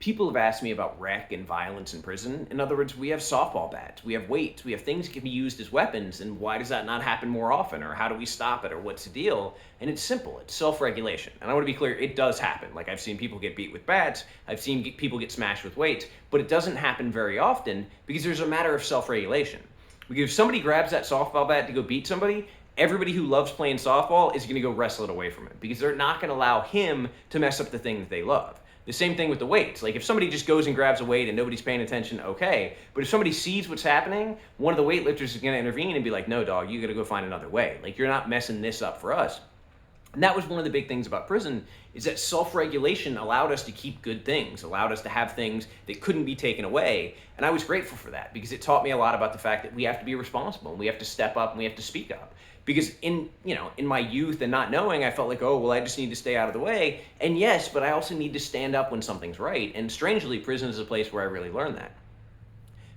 people have asked me about rec and violence in prison. In other words, we have softball bats, we have weights, we have things that can be used as weapons, and why does that not happen more often? Or how do we stop it? Or what's the deal? And it's simple, it's self-regulation. And I want to be clear, it does happen. Like, I've seen people get beat with bats, I've seen people get smashed with weights, but it doesn't happen very often because there's a matter of self-regulation. Because if somebody grabs that softball bat to go beat somebody, everybody who loves playing softball is going to go wrestle it away from him because they're not going to allow him to mess up the thing that they love. The same thing with the weights. Like, if somebody just goes and grabs a weight and nobody's paying attention, okay. But if somebody sees what's happening, one of the weightlifters is going to intervene and be like, no, dog, you got to go find another way. Like, you're not messing this up for us. And that was one of the big things about prison, is that self-regulation allowed us to keep good things, allowed us to have things that couldn't be taken away. And I was grateful for that because it taught me a lot about the fact that we have to be responsible, and we have to step up, and we have to speak up. Because in my youth and not knowing, I felt like, oh, well, I just need to stay out of the way. And yes, but I also need to stand up when something's right. And strangely, prison is a place where I really learned that.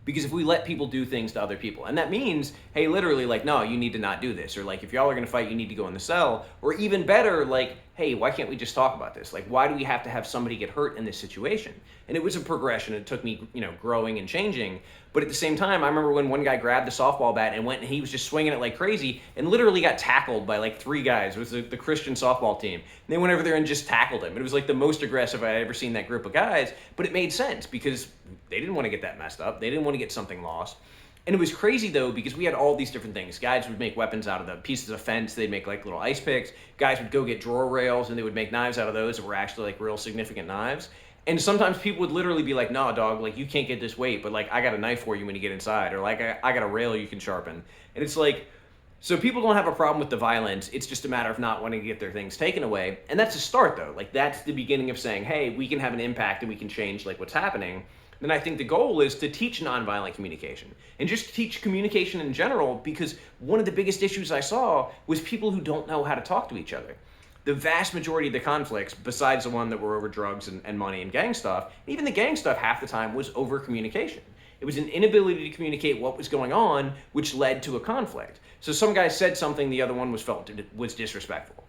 Because if we let people do things to other people, and that means, hey, literally, like, no, you need to not do this, or like, if y'all are gonna fight, you need to go in the cell, or even better, like, hey, why can't we just talk about this? Like, why do we have to have somebody get hurt in this situation? And it was a progression. It took me, growing and changing. But at the same time, I remember when one guy grabbed the softball bat and went and he was just swinging it like crazy and literally got tackled by like 3 guys. It was the Christian softball team. And they went over there and just tackled him. It was like the most aggressive I'd ever seen that group of guys, but it made sense because they didn't want to get that messed up. They didn't want to get something lost. And it was crazy though, because we had all these different things. Guys would make weapons out of the pieces of fence. They'd make like little ice picks. Guys would go get drawer rails and they would make knives out of those that were actually like real significant knives. And sometimes people would literally be like, nah, dog, like, you can't get this weight, but like, I got a knife for you when you get inside, or like, I got a rail you can sharpen. And it's like, so people don't have a problem with the violence. It's just a matter of not wanting to get their things taken away. And that's a start though. Like, that's the beginning of saying, hey, we can have an impact and we can change like what's happening. Then I think the goal is to teach nonviolent communication and just teach communication in general, because one of the biggest issues I saw was people who don't know how to talk to each other. The vast majority of the conflicts, besides the one that were over drugs and money and gang stuff, even the gang stuff half the time was over communication. It was an inability to communicate what was going on, which led to a conflict. So some guy said something the other one was disrespectful.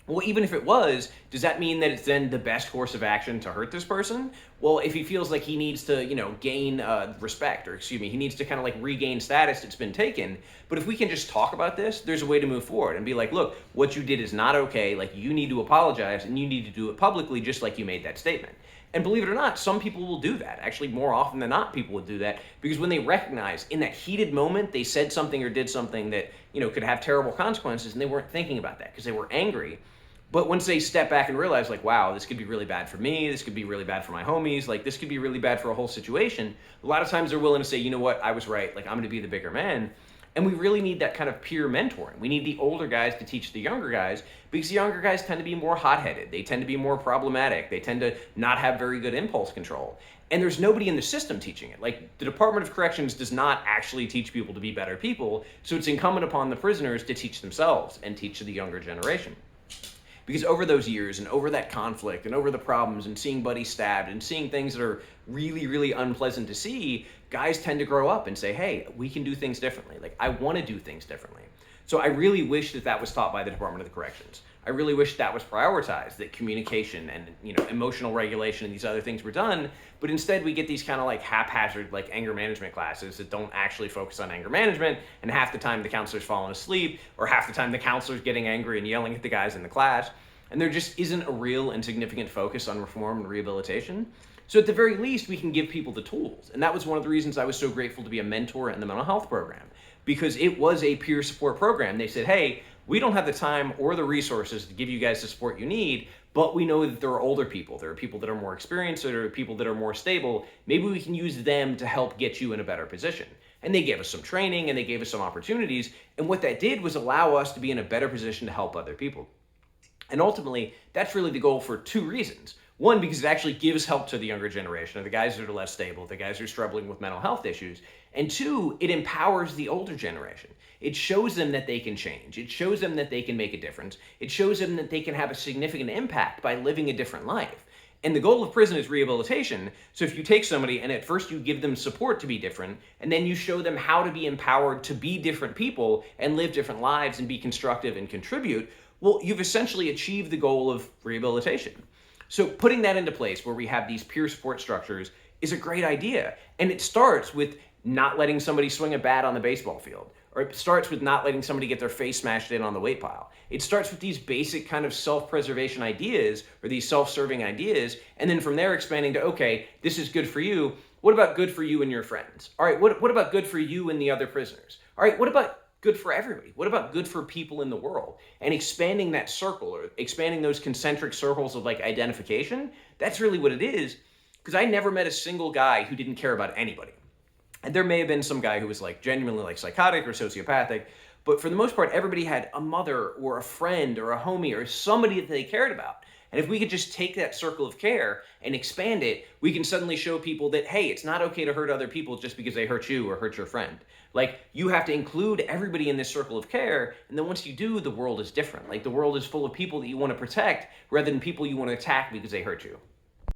Well, even if it was, does that mean that it's then the best course of action to hurt this person? Well, if he feels like he needs to, gain respect, or he needs to kind of like regain status that's been taken. But if we can just talk about this, there's a way to move forward and be like, look, what you did is not okay. Like, you need to apologize and you need to do it publicly, just like you made that statement. And believe it or not, some people will do that. Actually, more often than not, people would do that because when they recognize in that heated moment, they said something or did something that, could have terrible consequences, and they weren't thinking about that because they were angry. But once they step back and realize, like, wow, this could be really bad for me, this could be really bad for my homies, like, this could be really bad for a whole situation, a lot of times they're willing to say, you know what, I was right, like, I'm gonna be the bigger man. And we really need that kind of peer mentoring. We need the older guys to teach the younger guys, because the younger guys tend to be more hot-headed, they tend to be more problematic, they tend to not have very good impulse control. And there's nobody in the system teaching it. Like, the Department of Corrections does not actually teach people to be better people, so it's incumbent upon the prisoners to teach themselves and teach the younger generation. Because over those years and over that conflict and over the problems and seeing buddies stabbed and seeing things that are really, really unpleasant to see, guys tend to grow up and say, hey, we can do things differently. Like, I want to do things differently. So I really wish that that was taught by the Department of the Corrections. I really wish that was prioritized, that communication and, emotional regulation and these other things were done. But instead we get these kind of like haphazard, like anger management classes that don't actually focus on anger management. And half the time the counselor's falling asleep, or half the time the counselor's getting angry and yelling at the guys in the class. And there just isn't a real and significant focus on reform and rehabilitation. So at the very least, we can give people the tools. And that was one of the reasons I was so grateful to be a mentor in the mental health program, because it was a peer support program. They said, hey, we don't have the time or the resources to give you guys the support you need, but we know that there are older people. There are people that are more experienced, there are people that are more stable. Maybe we can use them to help get you in a better position. And they gave us some training and they gave us some opportunities. And what that did was allow us to be in a better position to help other people. And ultimately, that's really the goal for 2 reasons. One, because it actually gives help to the younger generation, or the guys that are less stable, the guys who are struggling with mental health issues. And 2, it empowers the older generation. It shows them that they can change. It shows them that they can make a difference. It shows them that they can have a significant impact by living a different life. And the goal of prison is rehabilitation. So if you take somebody and at first you give them support to be different, and then you show them how to be empowered to be different people and live different lives and be constructive and contribute, well, you've essentially achieved the goal of rehabilitation. So putting that into place where we have these peer support structures is a great idea. And it starts with not letting somebody swing a bat on the baseball field, or it starts with not letting somebody get their face smashed in on the weight pile. It starts with these basic kind of self-preservation ideas, or these self-serving ideas, and then from there expanding to, okay, this is good for you. What about good for you and your friends? All right, what about good for you and the other prisoners? All right, what about good for everybody? What about good for people in the world? And expanding that circle, or expanding those concentric circles of like identification, that's really what it is. Because I never met a single guy who didn't care about anybody. And there may have been some guy who was like genuinely like psychotic or sociopathic, but for the most part, everybody had a mother or a friend or a homie or somebody that they cared about. And if we could just take that circle of care and expand it, we can suddenly show people that, hey, it's not okay to hurt other people just because they hurt you or hurt your friend. Like, you have to include everybody in this circle of care, and then once you do, the world is different. Like, the world is full of people that you want to protect rather than people you want to attack because they hurt you.